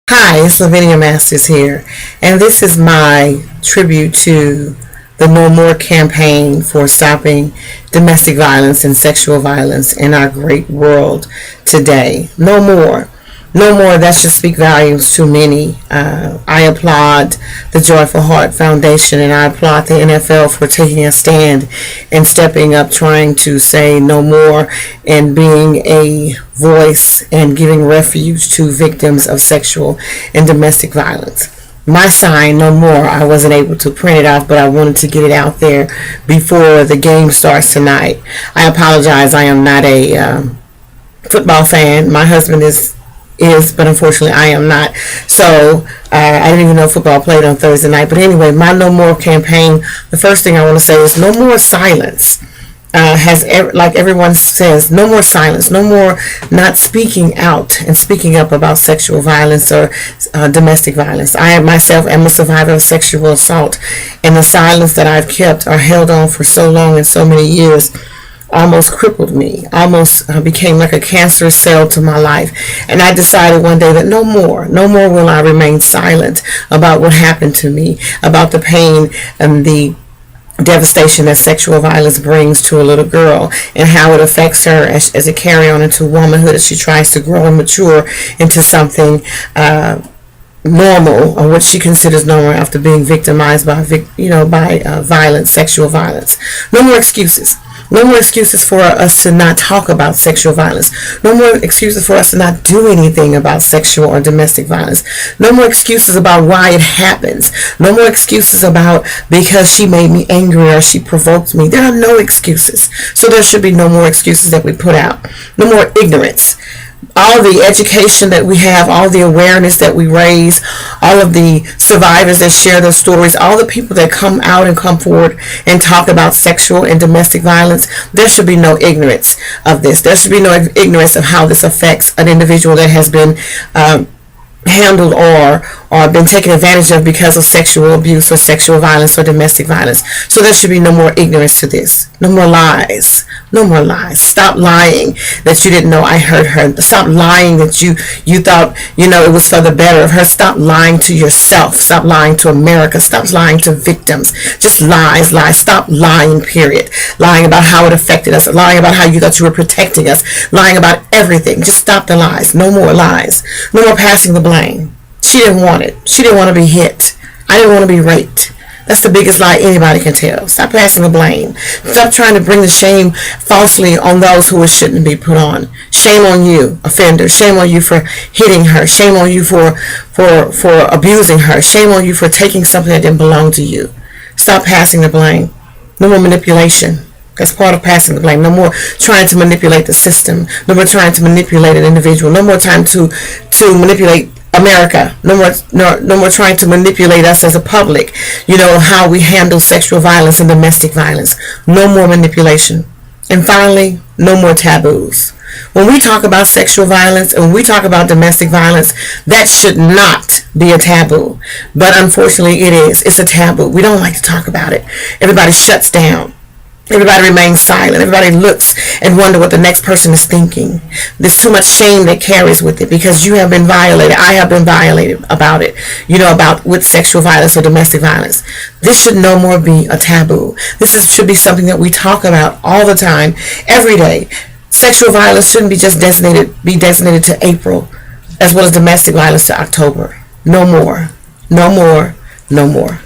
Hi, it's Lavinia Masters here, and this is my tribute to the No More campaign for stopping domestic violence and sexual violence in our great world today. No more. No more, that should speak volumes to many. I applaud the Joyful Heart Foundation and I applaud the NFL for taking a stand and stepping up, trying to say no more and being a voice and giving refuge to victims of sexual and domestic violence. My sign, no more, I wasn't able to print it off, but I wanted to get it out there before the game starts tonight. I apologize, I am not a football fan. My husband is, but unfortunately I am not. So I didn't even know football played on Thursday night. But anyway, my No More campaign, the first thing I want to say is no more silence. Like everyone says, no more silence, no more not speaking out and speaking up about sexual violence or domestic violence. I myself am a survivor of sexual assault, and the silence that I've kept or held on for so long and so many years almost crippled me, almost became like a cancer cell to my life. And I decided one day that no more will I remain silent about what happened to me, about the pain and the devastation that sexual violence brings to a little girl and how it affects her as it carry on into womanhood as she tries to grow and mature into something normal, or what she considers normal after being victimized by violence, sexual violence. No more excuses. No more excuses for us to not talk about sexual violence. No more excuses for us to not do anything about sexual or domestic violence. No more excuses about why it happens. No more excuses about because she made me angry or she provoked me. There are no excuses. So there should be no more excuses that we put out. No more ignorance. All the education that we have, all the awareness that we raise, all of the survivors that share their stories, all the people that come out and come forward and talk about sexual and domestic violence, there should be no ignorance of this. There should be no ignorance of how this affects an individual that has been handled or been taken advantage of because of sexual abuse or sexual violence or domestic violence. So there should be no more ignorance to this. No more lies. No more lies. Stop lying that you didn't know I hurt her. Stop lying that you thought it was for the better of her. Stop lying to yourself. Stop lying to America. Stop lying to victims. Just lies. Stop lying, period. Lying about how it affected us. Lying about how you thought you were protecting us. Lying about everything. Just stop the lies. No more lies. No more passing the blame. She didn't want it. She didn't want to be hit. I didn't want to be raped. That's the biggest lie anybody can tell. Stop passing the blame. Stop trying to bring the shame falsely on those who it shouldn't be put on. Shame on you, offender. Shame on you for hitting her. Shame on you for abusing her. Shame on you for taking something that didn't belong to you. Stop passing the blame. No more manipulation. That's part of passing the blame. No more trying to manipulate the system. No more trying to manipulate an individual. No more time to manipulate America. No more trying to manipulate us as a public. How we handle sexual violence and domestic violence. No more manipulation. And finally, no more taboos. When we talk about sexual violence and when we talk about domestic violence, that should not be a taboo. But unfortunately it is. It's a taboo. We don't like to talk about it. Everybody shuts down. Everybody remains silent. Everybody looks and wonder what the next person is thinking. There's too much shame that carries with it because you have been violated. I have been violated about it, with sexual violence or domestic violence. This should no more be a taboo. Should be something that we talk about all the time, every day. Sexual violence shouldn't be just designated to April, as well as domestic violence to October. No more. No more. No more.